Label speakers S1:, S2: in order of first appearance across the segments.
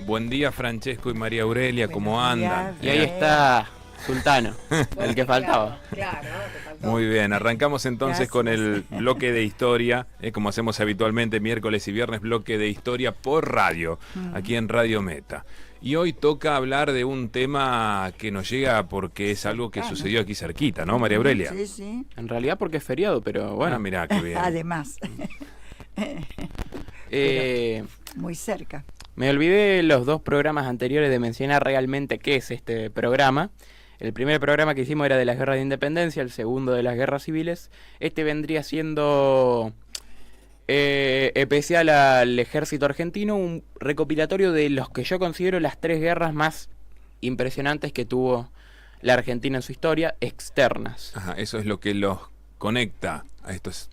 S1: Buen día, Francesco y María Aurelia, ¿cómo andan?
S2: Y ahí está Sultano, el que faltaba.
S3: Claro, te faltó.
S1: Muy bien, arrancamos entonces con el bloque de historia, como hacemos habitualmente miércoles y viernes, bloque de historia por radio, aquí en Radio Meta. Y hoy toca hablar de un tema que nos llega porque es algo que sucedió aquí cerquita, ¿no, María Aurelia?
S4: Sí, sí.
S2: En realidad porque es feriado, pero bueno.
S1: Ah, mirá, qué bien.
S4: Además, muy cerca.
S2: Me olvidé los dos programas anteriores de mencionar realmente qué es este programa. El primer programa que hicimos era de las guerras de independencia, el segundo de las guerras civiles. Este vendría siendo especial al ejército argentino, un recopilatorio de los que yo considero las tres guerras más impresionantes que tuvo la Argentina en su historia, externas.
S1: Ajá, eso es lo que los conecta a estos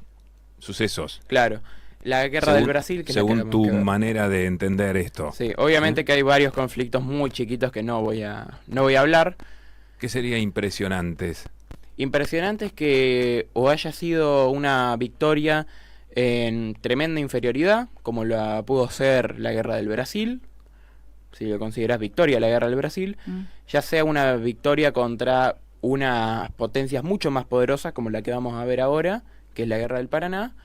S1: sucesos.
S2: Claro, la guerra del Brasil, que
S1: según
S2: es la
S1: tu
S2: que
S1: manera de entender esto.
S2: Sí, obviamente que hay varios conflictos muy chiquitos que no voy a hablar.
S1: ¿Qué sería impresionantes?
S2: Impresionantes que o haya sido una victoria en tremenda inferioridad, como la pudo ser la guerra del Brasil, si lo consideras victoria la guerra del Brasil, ya sea una victoria contra unas potencias mucho más poderosas, como la que vamos a ver ahora, que es la guerra del Paraná,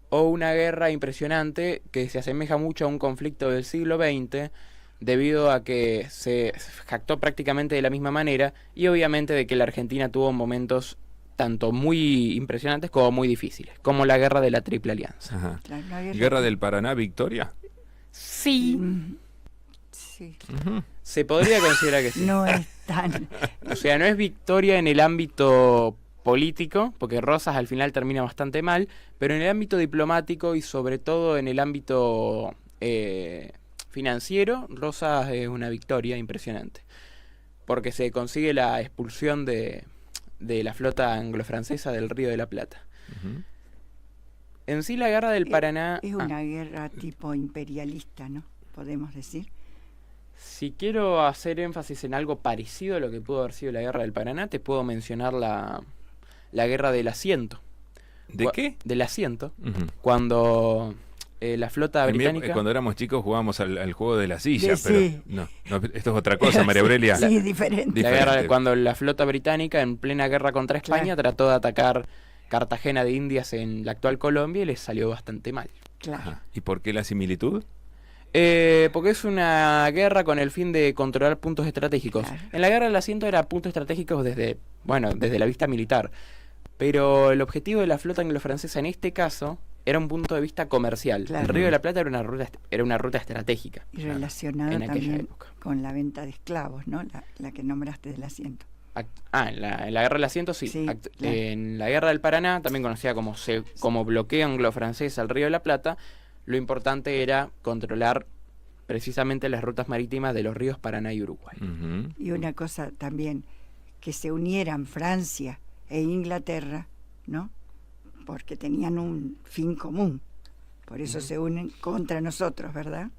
S2: o una guerra impresionante que se asemeja mucho a un conflicto del siglo XX, debido a que se jactó prácticamente de la misma manera, y obviamente de que la Argentina tuvo momentos tanto muy impresionantes como muy difíciles, como la guerra de la Triple Alianza.
S1: Ajá.
S4: La
S1: ¿Guerra del Paraná, victoria?
S2: Sí,
S4: Sí.
S2: se podría considerar que sí.
S4: No es tan...
S2: O sea, no es victoria en el ámbito político, porque Rosas al final termina bastante mal, pero en el ámbito diplomático y sobre todo en el ámbito financiero, Rosas es una victoria impresionante, porque se consigue la expulsión de la flota anglo-francesa del Río de la Plata.
S1: Ujú.
S2: En sí la guerra del Paraná...
S4: Es una guerra tipo imperialista, ¿no? Podemos decir.
S2: Si quiero hacer énfasis en algo parecido a lo que pudo haber sido la guerra del Paraná, te puedo mencionar la guerra del asiento.
S1: ¿De qué?
S2: Del asiento,
S1: Ujú.
S2: cuando la flota británica...
S1: Cuando éramos chicos jugábamos al juego de la silla,
S4: Sí.
S1: pero no, esto es otra cosa, María Aurelia.
S4: Sí, diferente.
S2: La
S1: diferente.
S2: guerra, cuando la flota británica, en plena guerra contra España, trató de atacar Cartagena de Indias en la actual Colombia y les salió bastante mal.
S4: Claro.
S1: Ajá. ¿Y por qué la similitud?
S2: Porque es una guerra con el fin de controlar puntos estratégicos.
S4: Claro.
S2: En la guerra del asiento era puntos estratégicos desde la vista militar. Pero el objetivo de la flota anglo-francesa en este caso era un punto de vista comercial.
S4: Claro.
S2: El Río de la Plata era una ruta estratégica.
S4: Y relacionada
S2: en aquella
S4: también
S2: época.
S4: con la venta de esclavos, ¿no? La que nombraste del asiento.
S2: En la guerra del asiento sí.
S4: Sí, claro.
S2: En la guerra del Paraná, también conocida como bloqueo anglo-francés al Río de la Plata, lo importante era controlar precisamente las rutas marítimas de los ríos Paraná y Uruguay.
S1: Ujú.
S4: Y una cosa también, que se unieran Francia e Inglaterra, ¿no? Porque tenían un fin común. Por eso se unen contra nosotros, ¿verdad?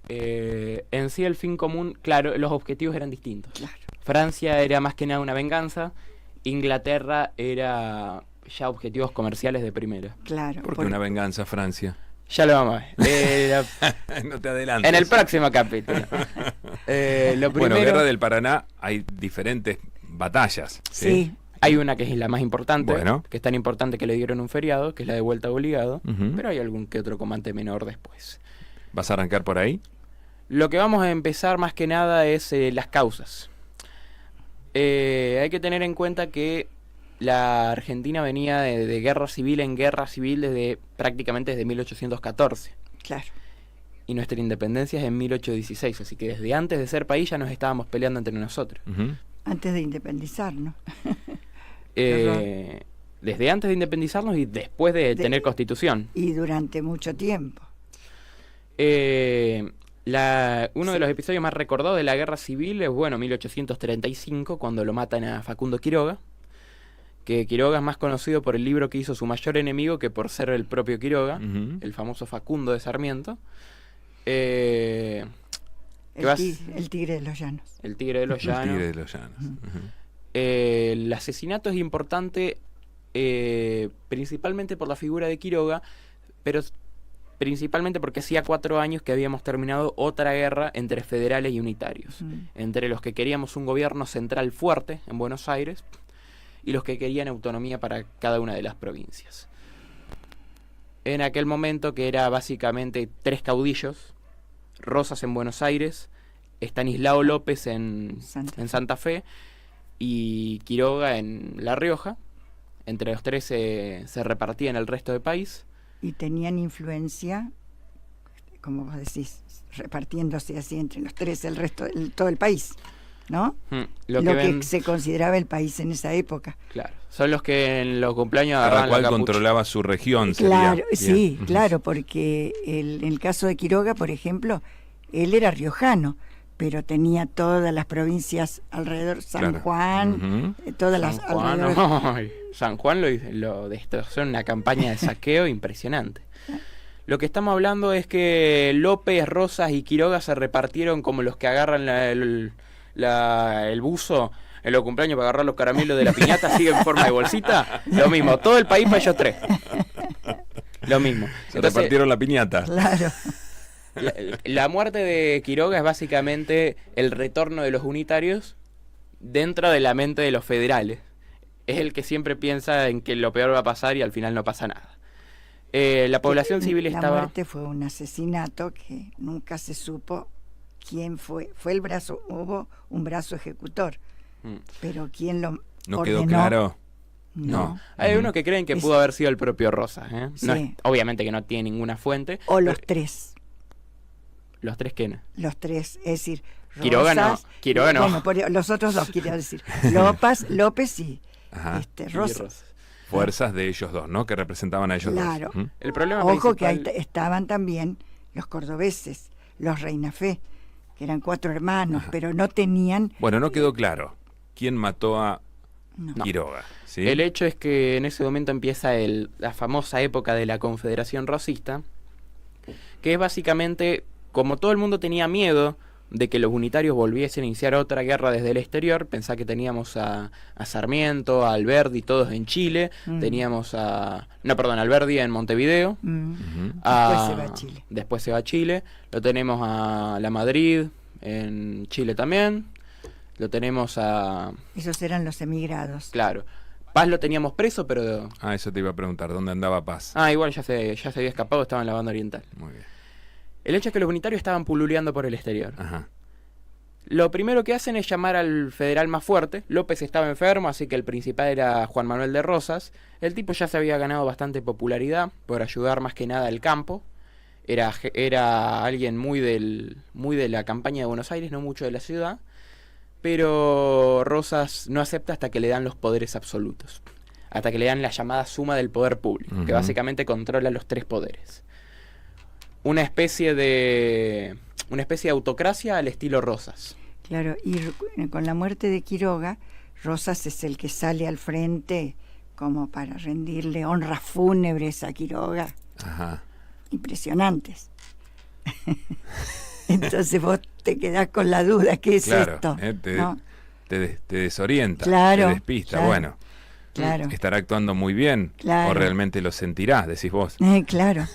S2: En sí el fin común, claro, los objetivos eran distintos.
S4: Claro.
S2: Francia era más que nada una venganza, Inglaterra era ya objetivos comerciales de primera.
S4: Claro.
S1: ¿Por qué una venganza, Francia?
S2: Ya lo vamos a ver.
S1: No te adelantes.
S2: En el próximo capítulo. Lo primero,
S1: Bueno, Guerra del Paraná hay diferentes batallas.
S4: Sí.
S2: hay una que es la más importante,
S1: Bueno.
S2: que es tan importante que le dieron un feriado, que es la de vuelta obligado,
S1: Ujú.
S2: pero hay algún que otro combate menor después.
S1: ¿Vas a arrancar por ahí?
S2: Lo que vamos a empezar más que nada es las causas. Hay que tener en cuenta que la Argentina venía de guerra civil en guerra civil prácticamente desde 1814.
S4: Claro.
S2: Y nuestra independencia es en 1816, así que desde antes de ser país ya nos estábamos peleando entre nosotros.
S1: Ujú.
S4: Antes de independizarnos.
S2: Desde antes de independizarnos y después de tener constitución.
S4: Y durante mucho tiempo.
S2: Uno de los episodios más recordados de la guerra civil es, 1835, cuando lo matan a Facundo Quiroga, que Quiroga es más conocido por el libro que hizo su mayor enemigo que por ser el propio Quiroga,
S1: Ujú.
S2: el famoso Facundo de Sarmiento.
S4: El tigre de los llanos.
S2: El Tigre de los
S1: El
S2: Llanos.
S1: Tigre de los Llanos. Ujú.
S2: El asesinato es importante principalmente por la figura de Quiroga, pero principalmente porque hacía 4 años que habíamos terminado otra guerra entre federales y unitarios, entre los que queríamos un gobierno central fuerte en Buenos Aires y los que querían autonomía para cada una de las provincias. En aquel momento, que era básicamente 3 caudillos, Rosas en Buenos Aires, Estanislao López en Santa Fe y Quiroga en La Rioja. Entre los 3 se repartían el resto del país.
S4: Y tenían influencia, como vos decís, repartiéndose así entre los 3 el resto, todo el país, ¿no? Lo que se consideraba el país en esa época.
S2: Claro, son los que en los cumpleaños
S1: cada
S2: agarraban
S1: cual
S2: la capucha.
S1: controlaba su región.
S4: Claro,
S1: sería.
S4: sí, claro, porque en el caso de Quiroga, por ejemplo, él era riojano, pero tenía todas las provincias alrededor, San Juan, todas las
S2: Juan,
S4: alrededor.
S2: no, San Juan lo destrozó en una campaña de saqueo impresionante. Lo que estamos hablando es que López, Rosas y Quiroga se repartieron como los que agarran el buzo en los cumpleaños para agarrar los caramelos de la piñata, así en forma de bolsita. Lo mismo, todo el país para ellos 3. Lo mismo.
S1: Se repartieron la piñata.
S4: Claro.
S2: La muerte de Quiroga es básicamente el retorno de los unitarios dentro de la mente de los federales. Es el que siempre piensa en que lo peor va a pasar y al final no pasa nada. La población civil estaba...
S4: La muerte fue un asesinato que nunca se supo quién fue. Fue el brazo, hubo un brazo ejecutor, pero quién lo
S1: ¿No
S4: ordenó,
S1: quedó claro?
S4: No.
S2: Hay unos que creen que pudo haber sido el propio Rosas, ¿eh?
S4: Sí.
S2: No es, obviamente que no tiene ninguna fuente.
S4: O los 3.
S2: ¿Los 3 qué?
S4: Los 3, es decir,
S2: Quiroga
S4: Rosas,
S2: no. Quiroga no.
S4: Bueno, los otros 2, quiero decir. López y Rosas.
S1: Fuerzas de ellos 2, ¿no? Que representaban a ellos 2.
S4: Claro.
S2: El problema
S4: Ojo
S2: principal...
S4: que ahí estaban también los cordobeses, los Reinafé, que eran 4 hermanos, pero no tenían...
S1: Bueno, no quedó claro quién mató a Quiroga. ¿Sí?
S2: El hecho es que en ese momento empieza la famosa época de la Confederación Rosista, que es básicamente, como todo el mundo tenía miedo de que los unitarios volviesen a iniciar otra guerra desde el exterior, pensá que teníamos a Sarmiento, a Alberdi, todos en Chile, teníamos Alberdi en Montevideo,
S4: Después se va a Chile.
S2: Después se va a Chile, lo tenemos a La Madrid en Chile también, lo tenemos a...
S4: Esos eran los emigrados.
S2: Claro. Paz lo teníamos preso, pero...
S1: Eso te iba a preguntar, ¿dónde andaba Paz?
S2: Igual ya se había escapado, estaba en la banda oriental.
S1: Muy bien.
S2: El hecho es que los unitarios estaban pululeando por el exterior.
S1: Ajá.
S2: Lo primero que hacen es llamar al federal más fuerte. López estaba enfermo, así que el principal era Juan Manuel de Rosas. El tipo ya se había ganado bastante popularidad por ayudar más que nada al campo. Era alguien muy de la campaña de Buenos Aires, no mucho de la ciudad. Pero Rosas no acepta hasta que le dan los poderes absolutos. Hasta que le dan la llamada suma del poder público, que básicamente controla los 3 poderes. Una especie de autocracia al estilo Rosas.
S4: Claro, y con la muerte de Quiroga, Rosas es el que sale al frente como para rendirle honras fúnebres a Quiroga.
S1: Ajá.
S4: Impresionantes. Entonces vos te quedás con la duda, ¿qué es esto?
S1: Te desorienta,
S4: claro,
S1: te despista.
S4: Claro,
S1: bueno,
S4: claro.
S1: ¿estará actuando muy bien?
S4: Claro.
S1: ¿O realmente lo sentirás, decís vos?
S4: Claro.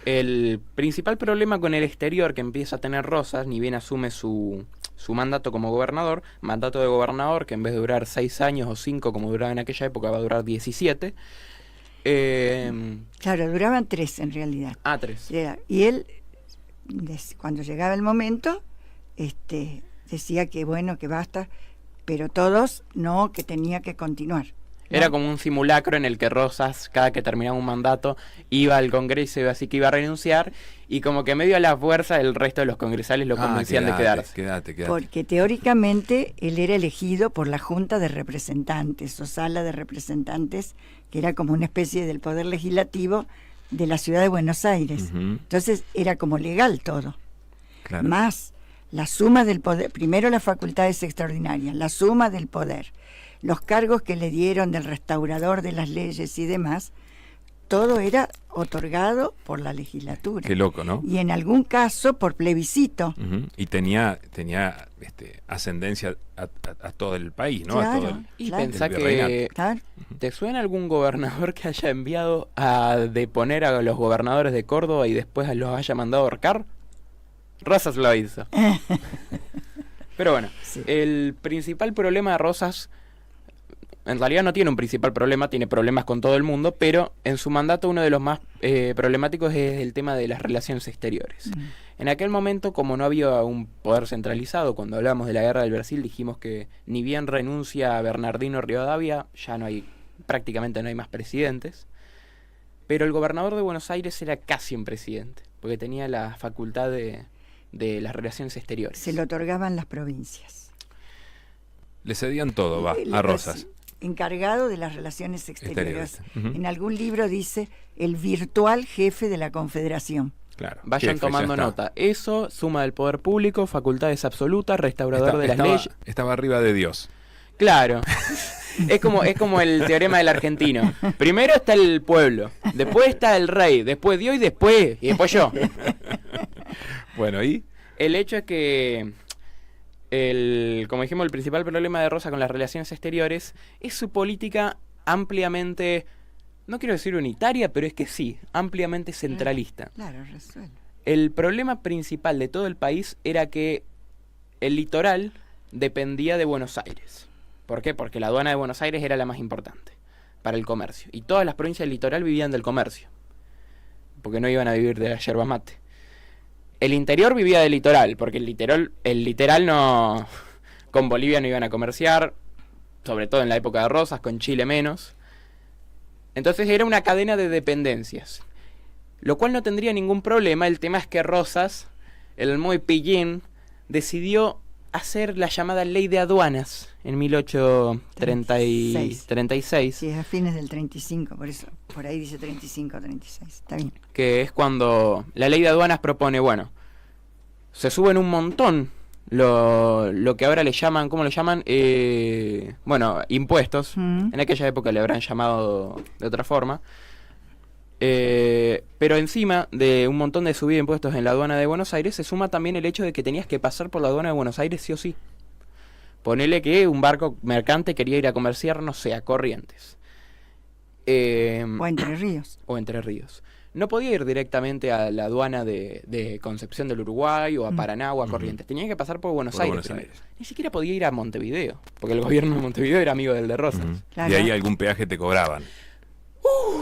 S2: El principal problema con el exterior que empieza a tener Rosas, ni bien asume su mandato como gobernador, mandato de gobernador que en vez de durar 6 años o 5 como duraba en aquella época, va a durar 17.
S4: Claro, duraban 3 en realidad.
S2: 3.
S4: Y él, cuando llegaba el momento, decía que bueno, que basta, pero todos no, que tenía que continuar.
S2: Era como un simulacro en el que Rosas, cada que terminaba un mandato, iba al Congreso, así que iba a renunciar, y como que medio a la fuerza el resto de los congresales lo convencían de quedarse.
S1: Quédate.
S4: Porque teóricamente él era elegido por la Junta de Representantes, o Sala de Representantes, que era como una especie del Poder Legislativo de la ciudad de Buenos Aires. Entonces era como legal todo.
S1: Claro.
S4: Más la suma del poder, primero las facultades extraordinarias, la suma del poder, los cargos que le dieron del restaurador de las leyes y demás, todo era otorgado por la legislatura.
S1: Qué loco, ¿no?
S4: Y en algún caso por plebiscito.
S1: Y tenía ascendencia a todo el país, ¿no?
S4: Claro,
S1: A todo
S2: Y
S4: claro.
S2: pensá
S1: el
S2: que...
S1: virreinato.
S4: Claro.
S2: ¿Te suena algún gobernador que haya enviado a deponer a los gobernadores de Córdoba y después los haya mandado a ahorcar? Rosas lo hizo. Pero bueno,
S4: Sí.
S2: el principal problema de Rosas, en realidad no tiene un principal problema, tiene problemas con todo el mundo, pero en su mandato uno de los más problemáticos es el tema de las relaciones exteriores. En aquel momento, como no había un poder centralizado, cuando hablamos de la guerra del Brasil dijimos que ni bien renuncia a Bernardino Rivadavia, ya prácticamente no hay más presidentes, pero el gobernador de Buenos Aires era casi un presidente, porque tenía la facultad de las relaciones exteriores.
S4: Se le otorgaban las provincias.
S1: Le cedían todo,
S4: El
S1: a Rosas.
S4: encargado de las relaciones exteriores.
S1: Ujú.
S4: En algún libro dice el virtual jefe de la Confederación.
S1: Claro.
S2: Vayan
S1: Jefe,
S2: tomando
S1: ya está.
S2: nota. Eso, suma del poder público, facultades absolutas, restaurador de las
S1: Estaba-
S2: leyes.
S1: Estaba arriba de Dios.
S2: Claro. Es como el teorema del argentino. Primero está el pueblo, después está el rey, después Dios y después yo.
S1: Bueno, ¿y?
S2: El hecho es que, como dijimos, el principal problema de Rosa con las relaciones exteriores es su política ampliamente, no quiero decir unitaria, pero es que sí, ampliamente centralista.
S4: Claro, resuelve.
S2: El problema principal de todo el país era que el litoral dependía de Buenos Aires. ¿Por qué? Porque la aduana de Buenos Aires era la más importante para el comercio. Y todas las provincias del litoral vivían del comercio. Porque no iban a vivir de la yerba mate. El interior vivía del litoral, porque el literal no... Con Bolivia no iban a comerciar, sobre todo en la época de Rosas, con Chile menos. Entonces era una cadena de dependencias. Lo cual no tendría ningún problema. El tema es que Rosas, el muy pillín, decidió hacer la llamada ley de aduanas en 1836,
S4: Sí, es a fines del 35, por eso, por ahí dice 35, 36, está bien.
S2: que es cuando la ley de aduanas propone, bueno, se suben un montón lo que ahora le llaman, ¿cómo lo llaman? Bueno, impuestos. En aquella época le habrán llamado de otra forma. Pero encima de un montón de subida de impuestos en la aduana de Buenos Aires se suma también el hecho de que tenías que pasar por la aduana de Buenos Aires sí o sí. Ponele que un barco mercante quería ir a comerciar, no sé, a Corrientes.
S4: O Entre Ríos.
S2: O Entre Ríos. No podía ir directamente a la aduana de Concepción del Uruguay o a Paraná o a Corrientes. Tenía que pasar por Buenos Aires primero. Ni siquiera podía ir a Montevideo, porque el gobierno de Montevideo era amigo del de Rosas.
S4: Claro.
S1: Y ahí algún peaje te cobraban.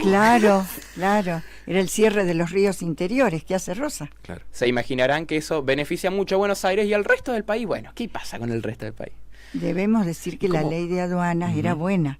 S4: Claro, claro. Era el cierre de los ríos interiores que hace Rosa.
S1: Claro.
S2: Se imaginarán que eso beneficia mucho a Buenos Aires y al resto del país. Bueno, ¿qué pasa con el resto del país?
S4: Debemos decir que la
S2: ¿Cómo?
S4: ley de aduanas era buena,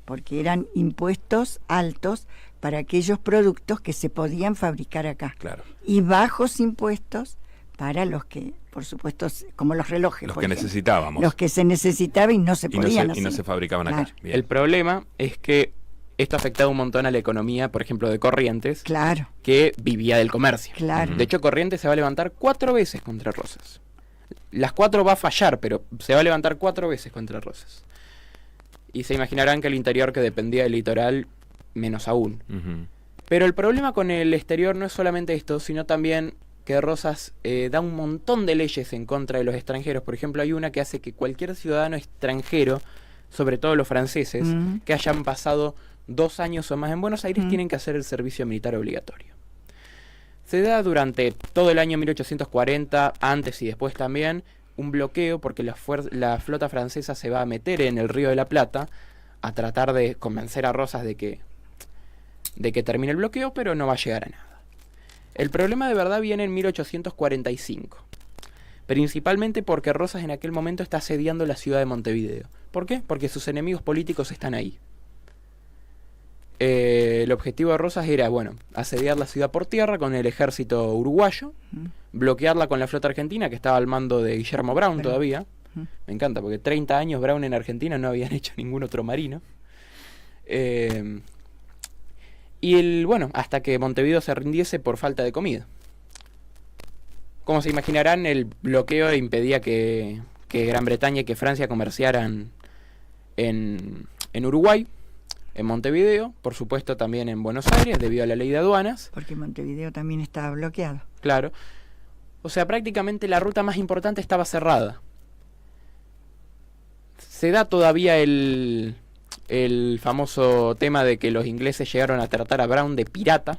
S4: porque eran impuestos altos para aquellos productos que se podían fabricar acá.
S1: Claro.
S4: Y bajos impuestos para los que, por supuesto, como los relojes.
S1: Los
S4: por
S1: que
S4: ejemplo.
S1: necesitábamos.
S4: Los que se necesitaban y no se
S1: y no
S4: podían
S1: se,
S4: hacer.
S1: y no se fabricaban acá.
S4: Claro.
S1: Bien.
S2: El problema es que esto afectaba un montón a la economía, por ejemplo, de Corrientes,
S4: Claro,
S2: que vivía del comercio.
S4: claro.
S2: De hecho, Corrientes se va a levantar 4 veces contra Rosas. Las 4 va a fallar, pero se va a levantar 4 veces contra Rosas. Y se imaginarán que el interior, que dependía del litoral, menos aún.
S1: Ujú.
S2: Pero el problema con el exterior no es solamente esto, sino también que Rosas da un montón de leyes en contra de los extranjeros. Por ejemplo, hay una que hace que cualquier ciudadano extranjero, sobre todo los franceses, que hayan pasado 2 años o más en Buenos Aires, tienen que hacer el servicio militar obligatorio. Se da durante todo el año 1840, antes y después también, un bloqueo porque la flota francesa se va a meter en el Río de la Plata a tratar de convencer a Rosas de que termine el bloqueo, pero no va a llegar a nada. El problema de verdad viene en 1845, principalmente porque Rosas en aquel momento está asediando la ciudad de Montevideo. ¿Por qué? Porque sus enemigos políticos están ahí. El objetivo de Rosas era, bueno, asediar la ciudad por tierra con el ejército uruguayo, bloquearla con la flota argentina, que estaba al mando de Guillermo Brown todavía. Me encanta, porque 30 años Brown en Argentina no habían hecho ningún otro marino. Bueno, hasta que Montevideo se rindiese por falta de comida. Como se imaginarán, el bloqueo impedía que Gran Bretaña y que Francia comerciaran en Uruguay. en Montevideo, por supuesto también en Buenos Aires, debido a la ley de aduanas.
S4: Porque Montevideo también estaba bloqueado.
S2: Claro. O sea, prácticamente la ruta más importante estaba cerrada. Se da todavía el famoso tema de que los ingleses llegaron a tratar a Brown de pirata.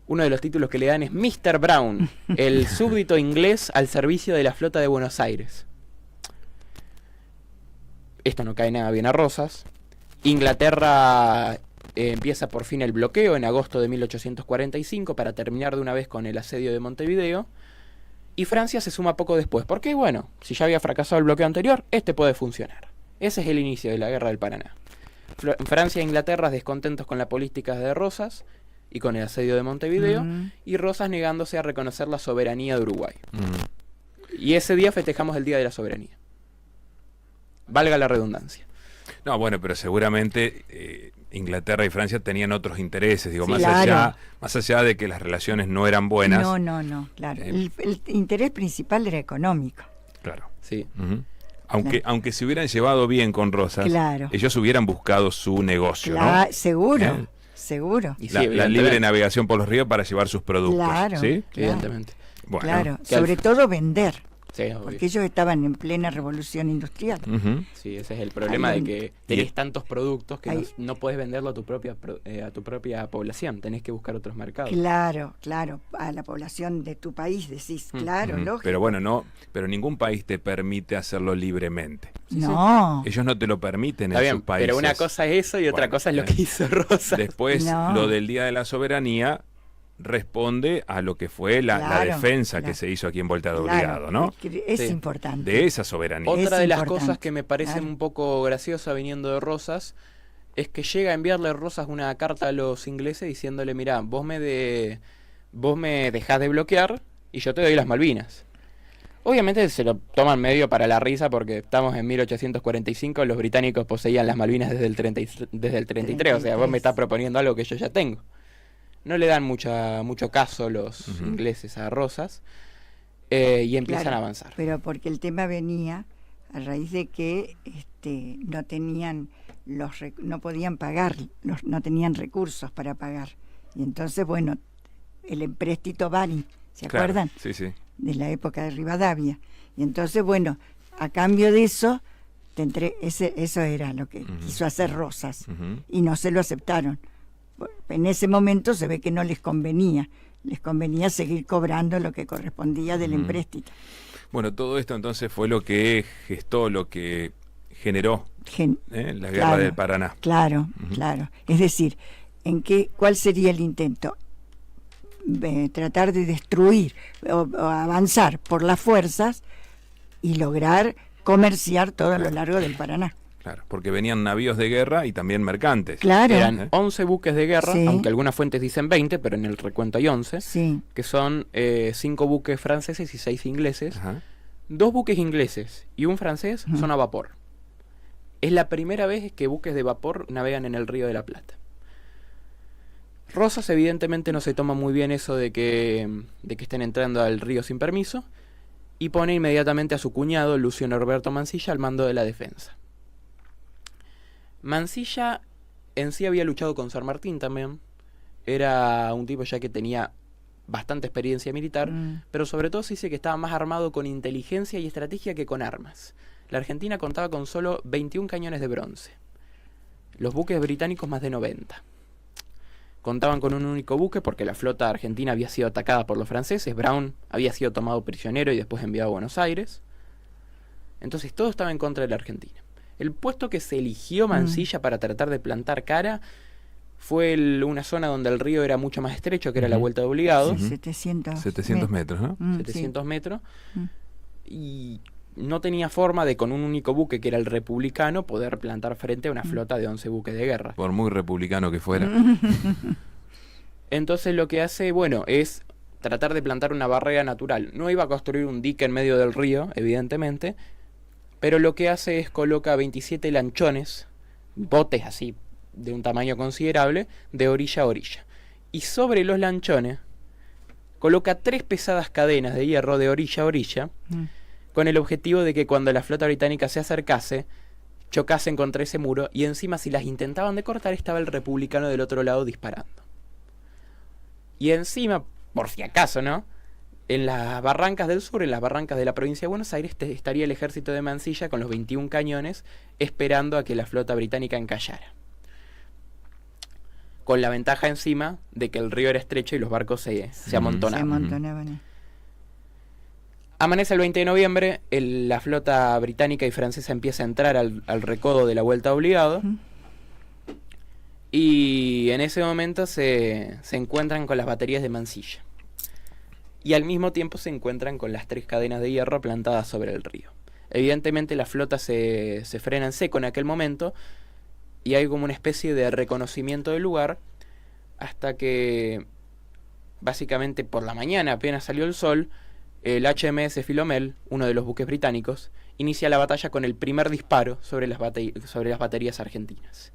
S2: Uno de los títulos que le dan es Mr. Brown, el súbdito inglés al servicio de la flota de Buenos Aires. Esto no cae nada bien a Rosas. Inglaterra empieza por fin el bloqueo en agosto de 1845 para terminar de una vez con el asedio de Montevideo. Y Francia se suma poco después. Porque, bueno, si ya había fracasado el bloqueo anterior, este puede funcionar. Ese es el inicio de la Guerra del Paraná. Francia e Inglaterra descontentos con la política de Rosas y con el asedio de Montevideo, y Rosas negándose a reconocer la soberanía de Uruguay. Y ese día festejamos el Día de la Soberanía. Valga la redundancia.
S1: No, bueno, pero seguramente Inglaterra y Francia tenían otros intereses, digo,
S4: Sí,
S1: más allá de que las relaciones no eran buenas.
S4: No, claro. El interés principal era económico.
S1: Claro.
S2: Sí.
S1: Aunque se hubieran llevado bien con Rosas,
S4: claro,
S1: ellos hubieran buscado su negocio, ¿no?
S4: Seguro, seguro.
S2: Y
S1: La libre navegación por los ríos para llevar sus productos.
S4: Claro,
S1: ¿sí?
S2: Evidentemente.
S1: Bueno.
S4: Claro, sobre todo vender.
S2: Sí, obvio.
S4: Porque ellos estaban en plena revolución industrial.
S2: Sí, ese es el problema de que tenés tantos productos que no podés venderlo a tu propia población, tenés que buscar otros mercados.
S4: Claro, a la población de tu país decís, claro, lógico.
S1: Pero bueno, pero ningún país te permite hacerlo libremente.
S4: No.
S1: Ellos no te lo permiten
S2: Está
S1: en
S2: bien,
S1: sus países.
S2: pero una cosa es eso y otra cosa es lo que hizo Rosas.
S1: Después, lo del Día de la Soberanía responde a lo que fue la defensa que se hizo aquí en Vuelta de Obligado, ¿no?
S4: Es importante.
S1: De esa soberanía.
S2: Otra de las cosas que me parece un poco graciosa viniendo de Rosas es que llega a enviarle Rosas una carta a los ingleses diciéndole, mirá, vos me dejás de bloquear y yo te doy las Malvinas. Obviamente se lo toman medio para la risa porque estamos en 1845, los británicos poseían las Malvinas desde el 33, o sea, vos me estás proponiendo algo que yo ya tengo. No le dan mucho caso los ingleses a Rosas y empiezan a avanzar.
S4: Pero porque el tema venía a raíz de que no podían pagar, no tenían recursos para pagar. Y entonces, bueno, el empréstito Bani, ¿se acuerdan?
S1: Sí.
S4: De la época de Rivadavia. Y entonces, bueno, a cambio de eso, eso era lo que quiso hacer Rosas. Y no se lo aceptaron. En ese momento se ve que no les convenía seguir cobrando lo que correspondía del empréstito.
S1: Bueno, todo esto entonces fue lo que gestó, lo que generó la Guerra del Paraná.
S4: Claro. Es decir, ¿cuál sería el intento? Tratar de destruir o avanzar por las fuerzas y lograr comerciar todo a lo largo del Paraná.
S1: Claro, porque venían navíos de guerra y también mercantes.
S4: Claro.
S2: Eran 11 buques de guerra, aunque algunas fuentes dicen 20, pero en el recuento hay 11, que son 5 buques franceses y 6 ingleses. 2 buques ingleses y un francés son a vapor. Es la primera vez que buques de vapor navegan en el Río de la Plata. Rosas evidentemente no se toma muy bien eso de que estén entrando al río sin permiso y pone inmediatamente a su cuñado, Lucio Norberto Mansilla, al mando de la defensa. Mansilla en sí había luchado con San Martín también. Era un tipo ya que tenía bastante experiencia militar, pero sobre todo se dice que estaba más armado con inteligencia y estrategia que con armas. La Argentina contaba con solo 21 cañones de bronce. Los buques británicos más de 90. Contaban con un único buque porque la flota argentina había sido atacada por los franceses. Brown había sido tomado prisionero y después enviado a Buenos Aires. Entonces todo estaba en contra de la Argentina. El puesto que se eligió Mansilla para tratar de plantar cara fue una zona donde el río era mucho más estrecho, que era la Vuelta de Obligado.
S4: 700
S1: metros, ¿no?
S2: 700 metros. Y no tenía forma de, con un único buque, que era el Republicano, poder plantar frente a una flota de 11 buques de guerra.
S1: Por muy republicano que fuera.
S2: Entonces lo que hace, es tratar de plantar una barrera natural. No iba a construir un dique en medio del río, evidentemente, pero lo que hace es coloca 27 lanchones, botes así, de un tamaño considerable, de orilla a orilla. Y sobre los lanchones coloca 3 pesadas cadenas de hierro de orilla a orilla, con el objetivo de que cuando la flota británica se acercase, chocasen contra ese muro, y encima si las intentaban de cortar estaba el republicano del otro lado disparando. Y encima, por si acaso, ¿no?, en las barrancas del sur, en las barrancas de la provincia de Buenos Aires, estaría el ejército de Mansilla con los 21 cañones esperando a que la flota británica encallara. Con la ventaja encima de que el río era estrecho y los barcos se amontonaban.
S4: Se amontonaban.
S2: Amanece el 20 de noviembre, la flota británica y francesa empieza a entrar al recodo de la Vuelta Obligado. Y en ese momento se encuentran con las baterías de Mansilla. Y al mismo tiempo se encuentran con las 3 cadenas de hierro plantadas sobre el río. Evidentemente la flota se frena en seco en aquel momento y hay como una especie de reconocimiento del lugar hasta que básicamente por la mañana, apenas salió el sol, el HMS Philomel, uno de los buques británicos, inicia la batalla con el primer disparo sobre las baterías argentinas.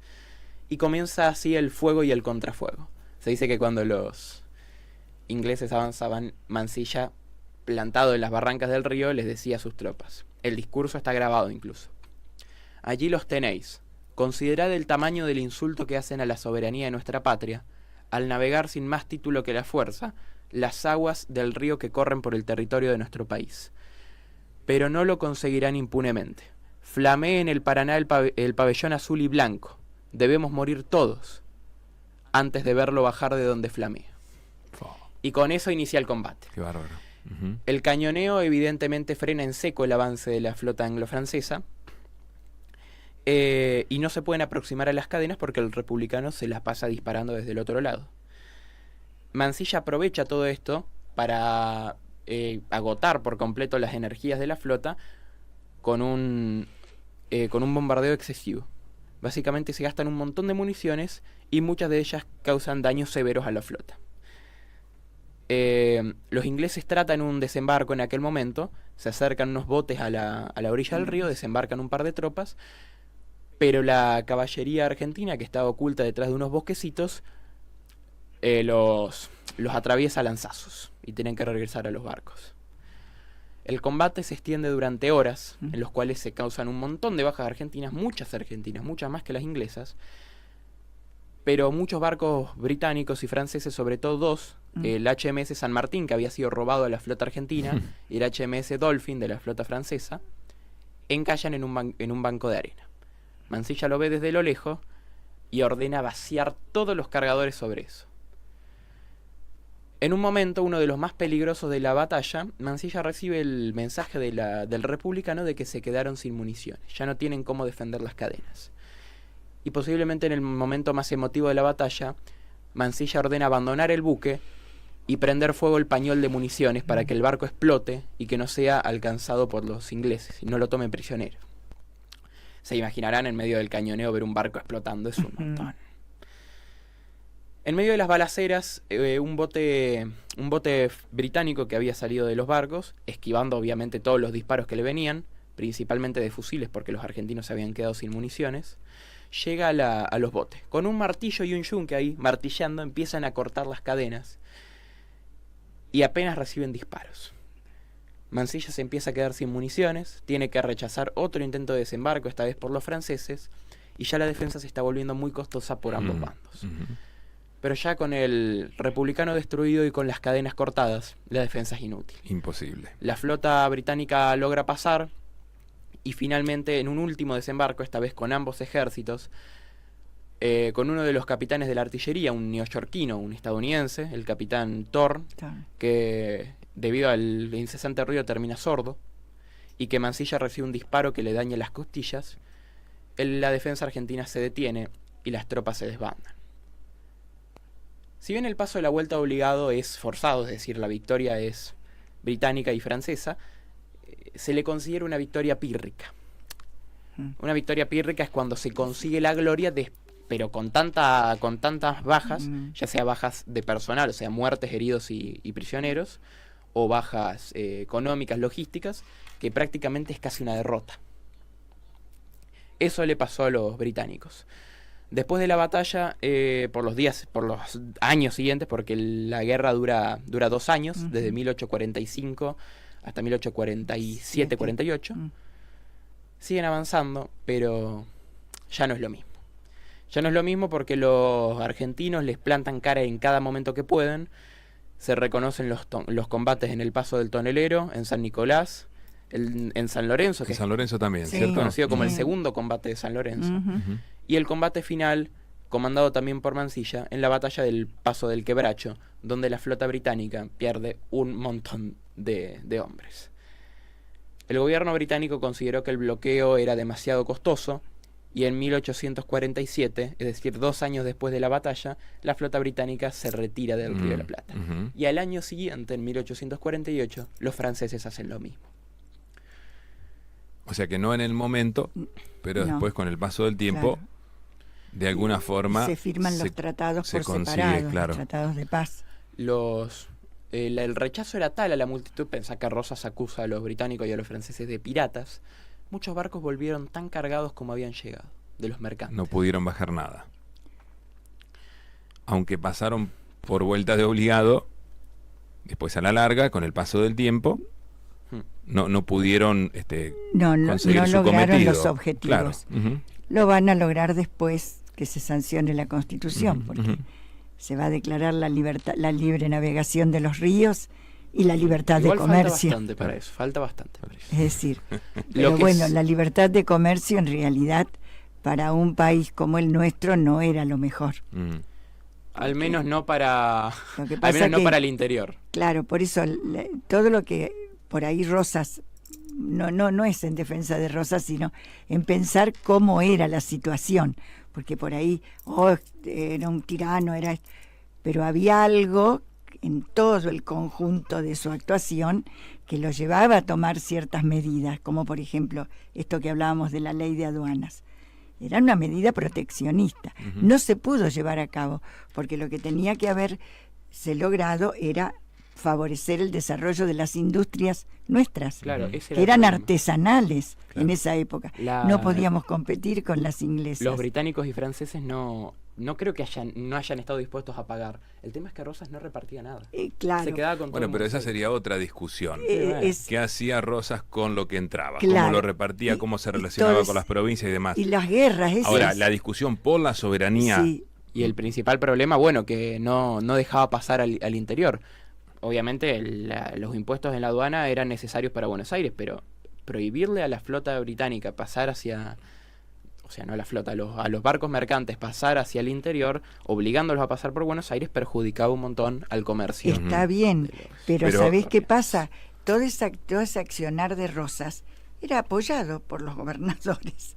S2: Y comienza así el fuego y el contrafuego. Se dice que cuando los ingleses avanzaban, Mansilla, plantado en las barrancas del río, les decía a sus tropas. El discurso está grabado incluso. Allí los tenéis. Considerad el tamaño del insulto que hacen a la soberanía de nuestra patria, al navegar sin más título que la fuerza, las aguas del río que corren por el territorio de nuestro país. Pero no lo conseguirán impunemente. Flamee en el Paraná el pabellón azul y blanco. Debemos morir todos antes de verlo bajar de donde flamea. Y con eso inicia el combate.
S1: Qué bárbaro.
S2: El cañoneo evidentemente frena en seco el avance de la flota anglo-francesa, y no se pueden aproximar a las cadenas porque el republicano se las pasa disparando desde el otro lado. Mansilla aprovecha todo esto para agotar por completo las energías de la flota con un bombardeo excesivo. Básicamente se gastan un montón de municiones y muchas de ellas causan daños severos a la flota. Los ingleses tratan un desembarco en aquel momento, se acercan unos botes a la orilla del río, desembarcan un par de tropas, pero la caballería argentina, que estaba oculta detrás de unos bosquecitos, los atraviesa a lanzazos y tienen que regresar a los barcos. El combate se extiende durante horas, en los cuales se causan un montón de bajas argentinas, muchas más que las inglesas, pero muchos barcos británicos y franceses, sobre todo 2, el HMS San Martín, que había sido robado a la flota argentina, y el HMS Dolphin de la flota francesa, encallan en un banco de arena. Mansilla lo ve desde lo lejos y ordena vaciar todos los cargadores sobre eso. En un momento, uno de los más peligrosos de la batalla, Mansilla recibe el mensaje del republicano de que se quedaron sin municiones, ya no tienen cómo defender las cadenas. Y posiblemente en el momento más emotivo de la batalla, Mansilla ordena abandonar el buque y prender fuego el pañol de municiones para que el barco explote y que no sea alcanzado por los ingleses y no lo tomen prisionero. Se imaginarán en medio del cañoneo ver un barco explotando, es un montón. En medio de las balaceras, un bote británico que había salido de los barcos, esquivando obviamente todos los disparos que le venían, principalmente de fusiles porque los argentinos se habían quedado sin municiones, llega a los botes. Con un martillo y un yunque ahí, martillando, empiezan a cortar las cadenas y apenas reciben disparos. Mansilla se empieza a quedar sin municiones, tiene que rechazar otro intento de desembarco, esta vez por los franceses, y ya la defensa se está volviendo muy costosa por ambos bandos. Pero ya con el republicano destruido y con las cadenas cortadas, la defensa es inútil.
S1: Imposible.
S2: La flota británica logra pasar y finalmente en un último desembarco, esta vez con ambos ejércitos, con uno de los capitanes de la artillería, un neoyorquino, un estadounidense, el capitán Thorne, que debido al incesante ruido termina sordo, y que Mansilla recibe un disparo que le daña las costillas, la defensa argentina se detiene y las tropas se desbandan. Si bien el paso de la Vuelta Obligado es forzado, es decir, la victoria es británica y francesa, se le considera una victoria pírrica. Una victoria pírrica es cuando se consigue la gloria, pero con tantas bajas, ya sea bajas de personal, o sea, muertes, heridos y prisioneros, o bajas económicas, logísticas, que prácticamente es casi una derrota. Eso le pasó a los británicos. Después de la batalla, por los años siguientes, porque la guerra dura 2 años, desde 1845 hasta 1847-48, siguen avanzando, pero ya no es lo mismo. Ya no es lo mismo porque los argentinos les plantan cara en cada momento que pueden. Se reconocen los combates en el Paso del Tonelero, en San Nicolás, en San Lorenzo, que
S1: en San Lorenzo también,
S4: Sí.
S1: ¿cierto?
S2: conocido como el
S4: Sí.
S2: segundo combate de San Lorenzo.
S4: Ujú.
S2: Y el combate final, comandado también por Mansilla, en la batalla del Paso del Quebracho, donde la flota británica pierde un montón de hombres. El gobierno británico consideró que el bloqueo era demasiado costoso y en 1847, es decir, 2 años después de la batalla, la flota británica se retira del Río de la Plata.
S1: Ujú.
S2: Y al año siguiente, en 1848, los franceses hacen lo mismo.
S1: O sea que no en el momento, pero
S4: No.
S1: después con el paso del tiempo,
S4: Claro.
S1: de alguna forma
S4: Se firman los tratados
S1: se
S4: por
S1: consigue,
S4: separado,
S1: claro.
S4: los tratados de paz.
S2: El rechazo era tal a la multitud, pensá que Rosas acusa a los británicos y a los franceses de piratas. Muchos barcos volvieron tan cargados como habían llegado, de los mercantes.
S1: no pudieron bajar nada. Aunque pasaron por vuelta de obligado, después a la larga, con el paso del tiempo, no pudieron
S4: No
S1: conseguir su
S4: lograron
S1: cometido.
S4: los objetivos.
S1: Claro. Ujú.
S4: Lo van a lograr después que se sancione la Constitución,
S1: Ujú,
S4: porque
S1: ujú.
S4: se va a declarar la libre navegación de los ríos y la libertad
S2: Igual
S4: de comercio.
S2: falta bastante para eso, falta bastante para eso.
S4: Es decir,
S2: Lo
S4: pero
S2: que
S4: bueno,
S2: es-
S4: la libertad de comercio en realidad para un país como el nuestro no era lo mejor.
S1: Mm.
S2: Al menos no para,
S4: Lo que
S2: al
S4: pasa
S2: menos no
S4: que-
S2: para el interior.
S4: Claro, por eso todo lo que por ahí Rosas no es en defensa de Rosas, sino en pensar cómo era la situación, porque por ahí era un tirano, pero había algo en todo el conjunto de su actuación que lo llevaba a tomar ciertas medidas, como por ejemplo esto que hablábamos de la ley de aduanas. Era una medida proteccionista.
S1: Ujú.
S4: No se pudo llevar a cabo, porque lo que tenía que haberse logrado era favorecer el desarrollo de las industrias nuestras,
S2: Claro,
S1: Ujú.
S2: ese
S4: que
S2: era el
S4: eran
S2: problema.
S4: artesanales
S1: Claro.
S4: en esa época.
S2: La-
S4: No podíamos competir con las inglesas.
S2: Los británicos y franceses no creo que no hayan estado dispuestos a pagar. El tema es que Rosas no repartía nada.
S4: Claro.
S2: Se quedaba con todo
S1: Bueno,
S2: el
S1: pero esa
S2: mundo.
S1: sería otra discusión.
S4: Es-
S1: ¿Qué hacía Rosas con lo que entraba?
S4: Claro.
S1: ¿Cómo lo repartía?
S4: Y-
S1: ¿Cómo se
S4: y
S1: relacionaba
S4: todo
S1: con las provincias y demás?
S4: y las guerras,
S1: Ahora, la discusión por la soberanía.
S4: sí,
S2: Y el principal problema, bueno, que no dejaba pasar al interior. Obviamente los impuestos en la aduana eran necesarios para Buenos Aires, pero prohibirle a la flota británica pasar hacia... O sea, no a la flota, a los barcos mercantes pasar hacia el interior, obligándolos a pasar por Buenos Aires, perjudicaba un montón al comercio.
S4: está bien, pero
S1: Pero-
S4: ¿sabés qué pasa? Todo ese accionar de Rosas era apoyado por los gobernadores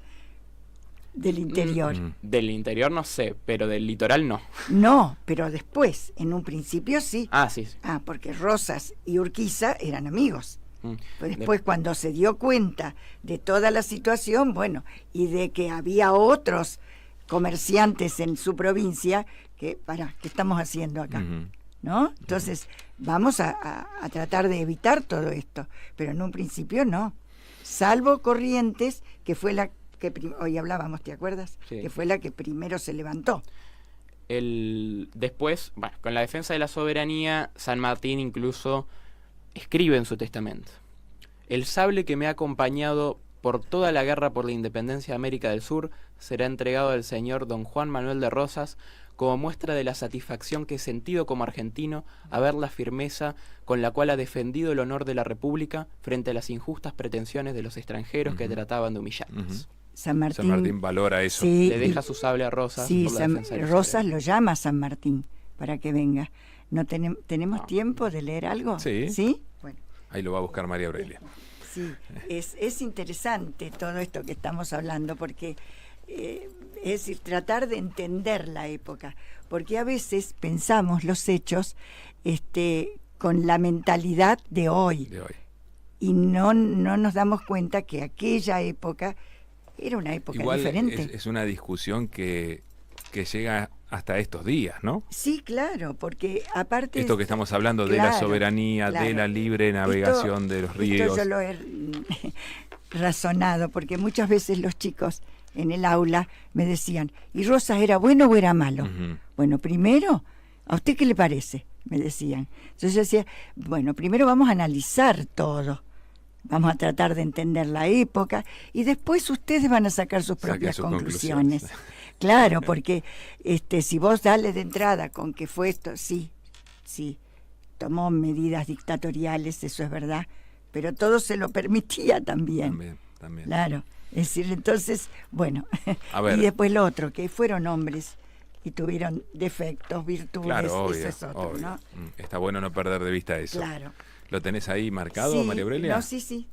S4: del interior.
S1: Mm.
S2: Del interior no sé, pero del litoral no.
S4: No, pero después, en un principio sí.
S2: Ah, sí. sí.
S4: Porque Rosas y Urquiza eran amigos.
S2: Mm.
S4: Pues después, cuando se dio cuenta de toda la situación, bueno, y de que había otros comerciantes en su provincia, ¿qué estamos haciendo acá?
S1: Ujú.
S4: ¿No? Entonces, vamos a tratar de evitar todo esto, pero en un principio no. Salvo Corrientes, que fue la que hoy hablábamos, ¿te acuerdas?
S2: Sí.
S4: Que fue la que primero se levantó.
S2: Después, bueno, con la defensa de la soberanía, San Martín incluso escribe en su testamento: el sable que me ha acompañado por toda la guerra por la independencia de América del Sur será entregado al señor don Juan Manuel de Rosas como muestra de la satisfacción que he sentido como argentino a ver la firmeza con la cual ha defendido el honor de la República frente a las injustas pretensiones de los extranjeros que
S1: Ujú.
S2: trataban de humillarnos.
S1: Ujú.
S4: San Martín,
S1: San Martín valora eso.
S4: sí,
S2: Le deja
S4: y-
S2: su sable a Rosas.
S4: sí,
S2: por la defensa de la
S4: Rosas
S2: soberanía.
S4: lo llama a San Martín para que venga. ¿No tenemos
S2: No.
S4: tiempo de leer algo?
S1: Sí.
S4: ¿Sí? Bueno,
S1: Ahí lo va a buscar María Aurelia.
S4: sí. Es interesante todo esto que estamos hablando porque, es decir, tratar de entender la época. Porque a veces pensamos los hechos con la mentalidad de hoy.
S1: De hoy.
S4: Y no nos damos cuenta que aquella época era una época
S1: Igual
S4: diferente.
S1: es una discusión que llega hasta estos días, ¿no?
S4: Sí, claro, porque aparte...
S1: Esto que estamos hablando de la
S4: Claro,
S1: soberanía, de
S4: claro.
S1: la libre navegación de los
S4: Esto
S1: ríos.
S4: yo lo he razonado, porque muchas veces los chicos en el aula me decían, ¿y Rosas era bueno o era malo?
S1: Ujú.
S4: Bueno, primero, ¿a usted qué le parece? Me decían. Entonces yo decía, bueno, primero vamos a analizar todo. vamos a tratar de entender la época y después ustedes van a sacar sus propias conclusiones. Claro, porque si vos dale de entrada con que fue esto, sí, tomó medidas dictatoriales, eso es verdad, pero todo se lo permitía también. También. Claro, es decir, entonces, bueno, y después lo otro, que fueron hombres y tuvieron defectos, virtudes,
S1: claro, obvio,
S4: eso es otro,
S1: obvio.
S4: ¿no?
S1: Está bueno no perder de vista eso.
S4: Claro.
S1: ¿Lo tenés ahí marcado,
S4: Sí,
S1: María Aurelia?
S4: No, sí.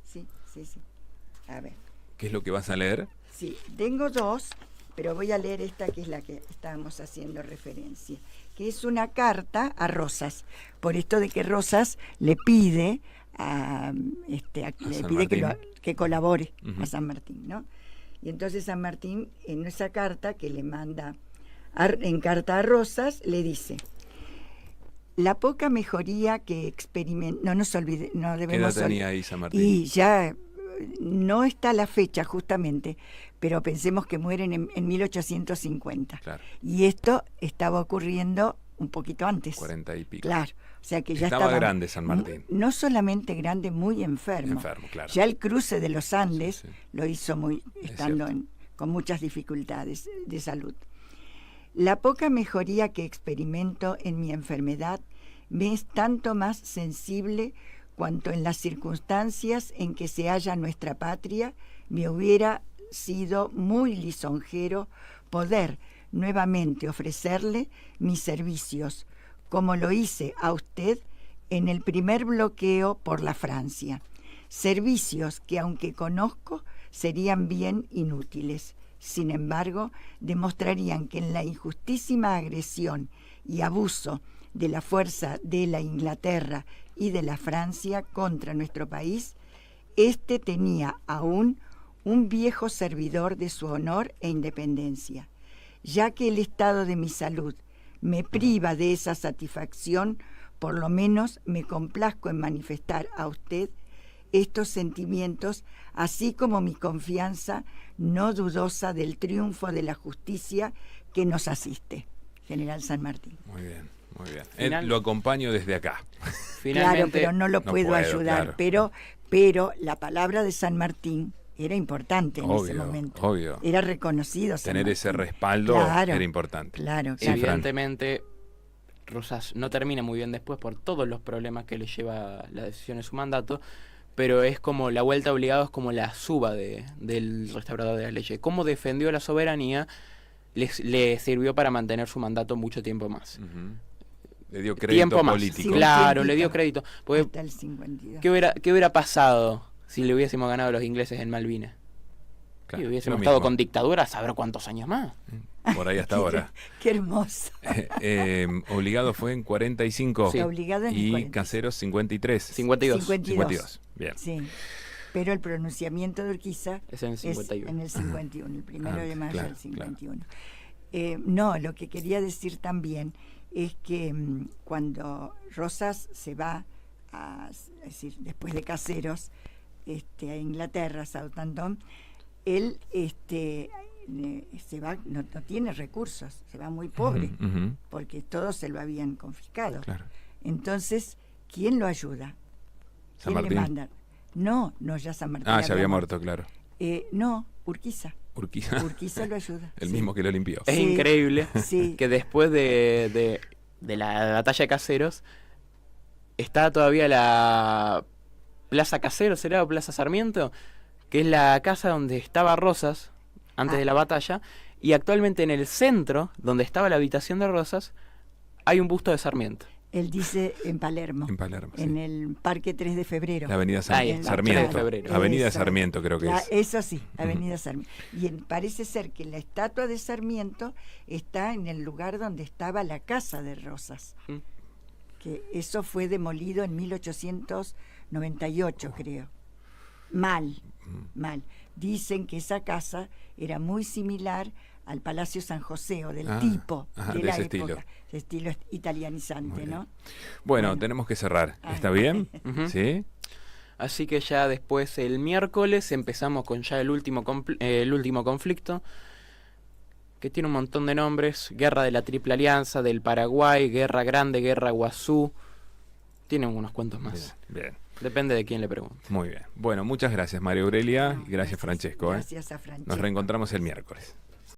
S4: A ver.
S1: ¿Qué es lo que vas a leer?
S4: Sí, tengo dos, pero voy a leer esta que es la que estábamos haciendo referencia, que es una carta a Rosas, por esto de que Rosas le pide que colabore a San Martín, ¿no? Y entonces San Martín, en esa carta que le manda en carta a Rosas, le dice: la poca mejoría que experimentó, no nos olvide, no debemos.
S1: ¿Qué edad tenía ahí San Martín?
S4: Y ya no está la fecha justamente, pero pensemos que mueren en 1850. Claro. Y esto estaba ocurriendo un poquito antes.
S1: 40 y pico.
S4: Claro, o sea que ya
S1: estaba grande San Martín.
S4: No solamente grande, muy enfermo.
S1: Claro.
S4: Ya el cruce de los Andes lo hizo estando con muchas dificultades de salud. La poca mejoría que experimento en mi enfermedad me es tanto más sensible cuanto en las circunstancias en que se halla nuestra patria me hubiera sido muy lisonjero poder nuevamente ofrecerle mis servicios, como lo hice a usted en el primer bloqueo por la Francia. Servicios que, aunque conozco, serían bien inútiles. Sin embargo, demostrarían que en la injustísima agresión y abuso de la fuerza de la Inglaterra y de la Francia contra nuestro país, tenía aún un viejo servidor de su honor e independencia. Ya que el estado de mi salud me priva de esa satisfacción, por lo menos me complazco en manifestar a usted estos sentimientos, así como mi confianza no dudosa del triunfo de la justicia que nos asiste. General San Martín.
S1: Muy bien. Lo acompaño desde acá.
S4: Finalmente, claro, pero no lo puedo ayudar. Claro. Pero la palabra de San Martín era importante en ese momento.
S1: Obvio.
S4: Era reconocido.
S1: Tener ese respaldo era importante.
S4: Claro.
S2: Evidentemente, Rosas no termina muy bien después por todos los problemas que le lleva la decisión de su mandato, pero es como la vuelta obligada, es como la suba del restaurador de la ley. Cómo defendió la soberanía le sirvió para mantener su mandato mucho tiempo más.
S1: Le dio crédito político.
S2: Sí, claro, le dio crédito.
S4: Hasta el 52.
S2: ¿Qué hubiera pasado si le hubiésemos ganado a los ingleses en Malvinas? Claro, y hubiésemos estado con dictadura, saber cuántos años más.
S1: Por ahí hasta ahora.
S4: Qué hermoso.
S1: Obligado fue en 45.
S4: Sí. Obligado en
S1: y
S4: 45.
S1: Caseros 53.
S2: 52.
S1: Bien.
S4: Sí. Pero el pronunciamiento de Urquiza
S2: es en el 51.
S4: Es en el 51, el 1 de mayo del 51. No, lo que quería decir también es que cuando Rosas se va es decir, después de Caseros, a Inglaterra, Southampton, él se va, no tiene recursos, se va muy pobre, porque todos se lo habían confiscado. Claro. Entonces, ¿quién lo ayuda?
S1: San
S4: ¿Quién
S1: Martín.
S4: le manda? No, ya San Martín.
S1: Ya había muerto, claro.
S4: No, Urquiza.
S1: Urquiza
S4: lo ayuda.
S1: El mismo que lo limpió.
S2: Es increíble que después de la batalla de Caseros está todavía la Plaza Caseros, ¿será? O Plaza Sarmiento, que es la casa donde estaba Rosas antes de la batalla, y actualmente en el centro, donde estaba la habitación de Rosas, hay un busto de Sarmiento.
S4: Él dice en Palermo. En el Parque 3 de Febrero.
S1: La Avenida Sarmiento. Avenida Sarmiento creo que es.
S4: Eso sí, Avenida Sarmiento. Y parece ser que la estatua de Sarmiento está en el lugar donde estaba la casa de Rosas. Que eso fue demolido en 1898, creo. Mal. Dicen que esa casa era muy similar al Palacio San José, o del tipo de la época. Estilo italianizante, ¿no?
S1: Bueno, tenemos que cerrar. ¿Está bien? ¿Sí?
S2: Así que ya después, el miércoles, empezamos con ya el último conflicto, que tiene un montón de nombres: Guerra de la Triple Alianza, del Paraguay, Guerra Grande, Guerra Guazú. Tiene unos cuantos más.
S1: Bien.
S2: Depende de quién le pregunte.
S1: Muy bien. Bueno, muchas gracias María Aurelia
S4: No,
S1: y gracias Francesco.
S4: Gracias a Francesco.
S1: Nos reencontramos el miércoles.